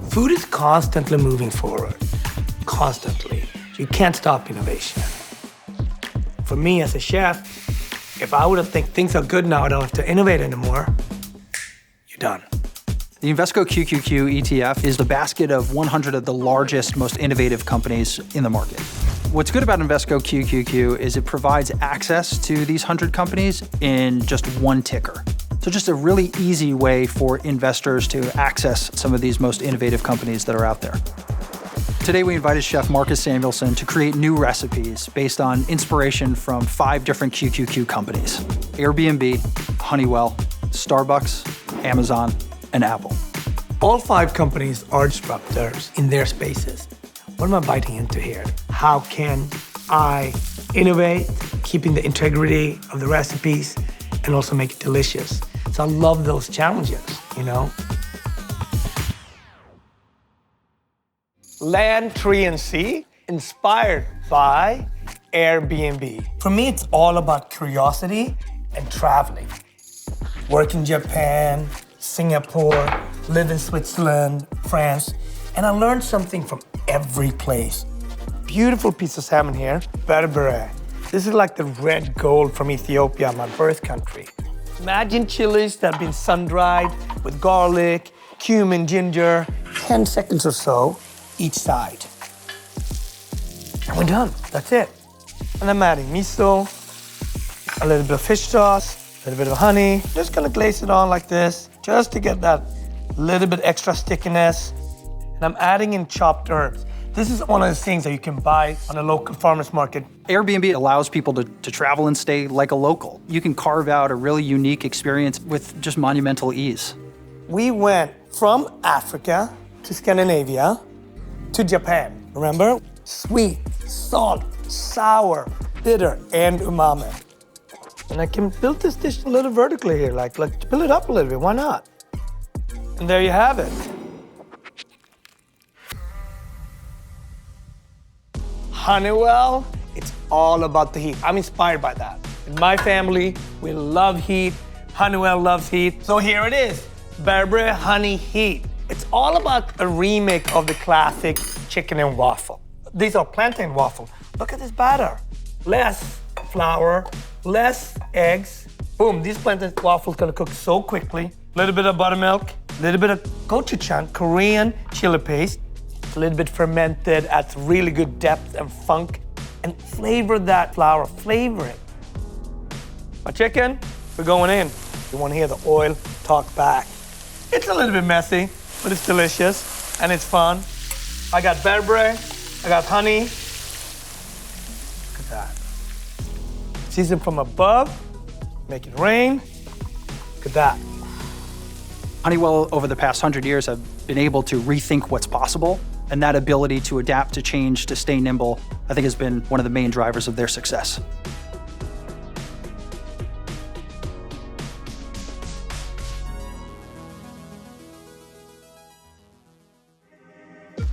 Food is constantly moving forward, constantly. You can't stop innovation. For me as a chef, if I would have think things are good now, I don't have to innovate anymore, you're done. The Invesco QQQ ETF is the basket of 100 of the largest, most innovative companies in the market. What's good about Invesco QQQ is it provides access to these 100 companies in just one ticker. So just a really easy way for investors to access some of these most innovative companies that are out there. Today we invited Chef Marcus Samuelsson to create new recipes based on inspiration from 5 different QQQ companies: Airbnb, Honeywell, Starbucks, Amazon, and Apple. All 5 companies are disruptors in their spaces. What am I biting into here? How can I innovate, keeping the integrity of the recipes, and also make it delicious? So I love those challenges, you know? Land, Tree, and Sea, inspired by Airbnb. For me, it's all about curiosity and traveling. Work in Japan, Singapore, live in Switzerland, France, and I learned something from every place. Beautiful piece of salmon here, berbere. This is like the red gold from Ethiopia, my birth country. Imagine chilies that have been sun-dried with garlic, cumin, ginger, 10 seconds or so each side. And we're done, that's it. And I'm adding miso, a little bit of fish sauce, a little bit of honey. Just gonna glaze it on like this, just to get that little bit extra stickiness. And I'm adding in chopped herbs. This is one of the things that you can buy on a local farmer's market. Airbnb allows people to travel and stay like a local. You can carve out a really unique experience with just monumental ease. We went from Africa to Scandinavia to Japan, remember? Sweet, salt, sour, bitter, and umami. And I can build this dish a little vertically here, like build it up a little bit, why not? And there you have it. Honeywell, it's all about the heat. I'm inspired by that. In my family, we love heat. Honeywell loves heat. So here it is, berbere honey heat. It's all about a remake of the classic chicken and waffle. These are plantain waffle. Look at this batter. Less flour, less eggs. Boom, these plantain waffles gonna cook so quickly. A little bit of buttermilk, a little bit of gochujang, Korean chili paste, a little bit fermented, adds really good depth and funk, and flavor that flour, flavor it. My chicken, we're going in. You wanna hear the oil talk back. It's a little bit messy, but it's delicious and it's fun. I got berbere, I got honey. Look at that. Season from above, make it rain. Look at that. Honeywell, over the past 100 years, have been able to rethink what's possible, and that ability to adapt to change, to stay nimble, I think has been one of the main drivers of their success.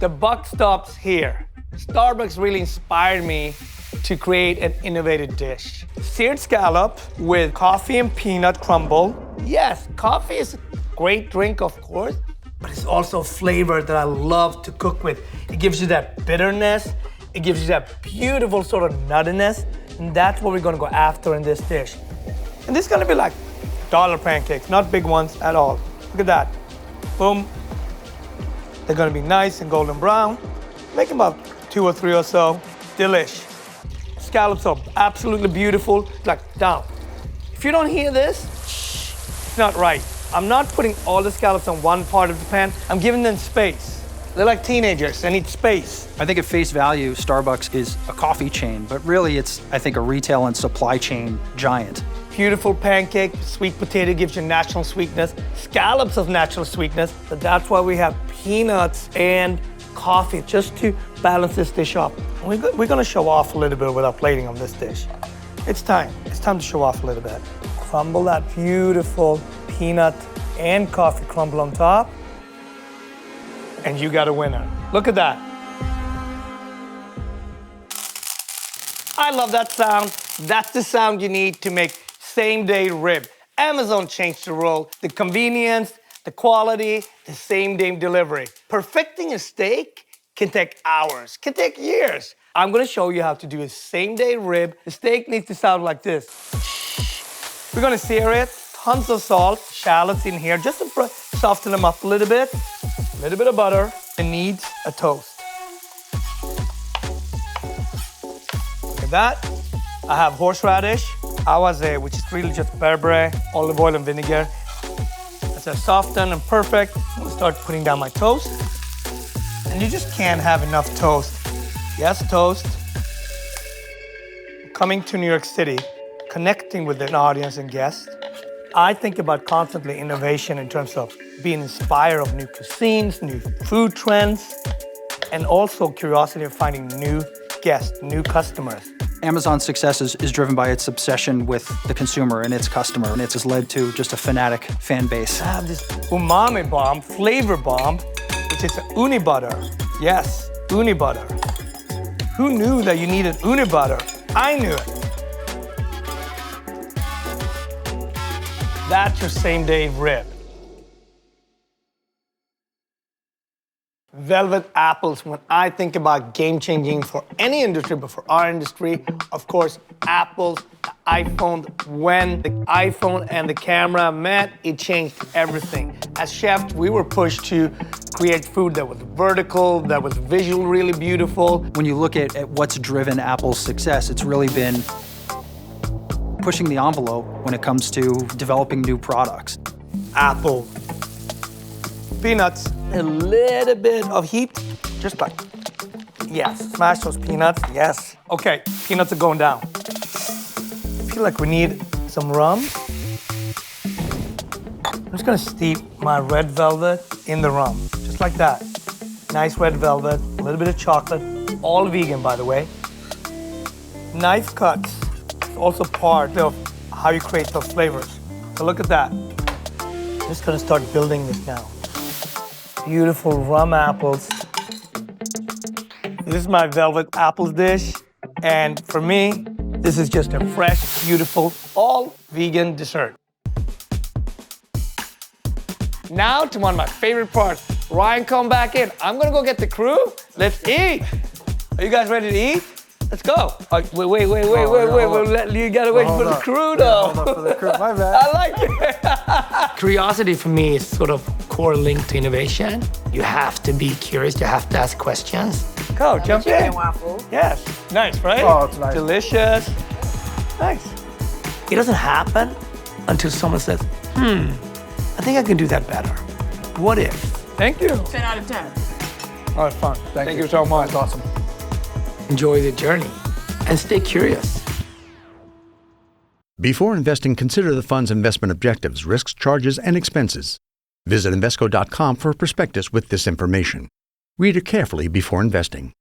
The buck stops here. Starbucks really inspired me to create an innovative dish. Seared scallop with coffee and peanut crumble. Yes, coffee is a great drink, of course, but it's also a flavor that I love to cook with. It gives you that bitterness, it gives you that beautiful sort of nuttiness, and that's what we're gonna go after in this dish. And this is gonna be like dollar pancakes, not big ones at all. Look at that. Boom. They're gonna be nice and golden brown. Make them about 2 or 3 or so. Delish. Scallops are absolutely beautiful. Like, down. If you don't hear this, it's not right. I'm not putting all the scallops on one part of the pan. I'm giving them space. They're like teenagers, they need space. I think at face value, Starbucks is a coffee chain, but really it's, I think, a retail and supply chain giant. Beautiful pancake, sweet potato gives you natural sweetness, scallops of natural sweetness, but that's why we have peanuts and coffee, just to balance this dish up. We're gonna show off a little bit with our plating on this dish. It's time to show off a little bit. Crumble that beautiful peanut and coffee crumble on top, and you got a winner. Look at that. I love that sound. That's the sound you need to make same-day rib. Amazon changed the world. The convenience, The quality, the same day delivery. Perfecting a steak can take hours, can take years. I'm gonna show you how to do a same day rib. The steak needs to sound like this. We're gonna sear it, tons of salt, shallots in here, just to soften them up a little bit of butter. It needs a toast. Look at that. I have horseradish, awase, which is really just bearberry, olive oil and vinegar. As I soften and perfect, I'm gonna start putting down my toast. And you just can't have enough toast. Yes, toast. Coming to New York City, connecting with an audience and guests, I think about constantly innovation in terms of being inspired of new cuisines, new food trends, and also curiosity of finding new guests, new customers. Amazon's success is driven by its obsession with the consumer and its customer, and it has led to just a fanatic fan base. I have this umami bomb, flavor bomb, which is uni butter. Yes, uni butter. Who knew that you needed uni butter? I knew it. That's your same day rib. Velvet apples, when I think about game changing for any industry, but for our industry, of course, apples, the iPhone, when the iPhone and the camera met, it changed everything. As chefs, we were pushed to create food that was vertical, that was visually really beautiful. When you look at what's driven Apple's success, it's really been pushing the envelope when it comes to developing new products. Apple, peanuts, a little bit of heat, just like, yes, smash those peanuts, yes. Okay, peanuts are going down. I feel like we need some rum. I'm just gonna steep my red velvet in the rum, just like that. Nice red velvet, a little bit of chocolate, all vegan, by the way. Knife cuts, also part of how you create those flavors. So look at that. I'm just gonna start building this now. Beautiful rum apples. This is my velvet apples dish. And for me, this is just a fresh, beautiful, all vegan dessert. Now to one of my favorite parts. Ryan, come back in. I'm gonna go get the crew. Let's eat. Are you guys ready to eat? Let's go. Oh, wait. You gotta wait for the crew, though. Hold up for the crew, my bad. I like it. Curiosity for me is sort of core link to innovation. You have to be curious. You have to ask questions. Go, jump in. Chicken waffle. Yes. Nice, right? Oh, it's nice. Delicious. Nice. It doesn't happen until someone says, I think I can do that better. What if? Thank you. 10 out of 10. Oh, it's fun. Thank you so much. That's awesome. Enjoy the journey and stay curious. Before investing, consider the fund's investment objectives, risks, charges, and expenses. Visit Invesco.com for a prospectus with this information. Read it carefully before investing.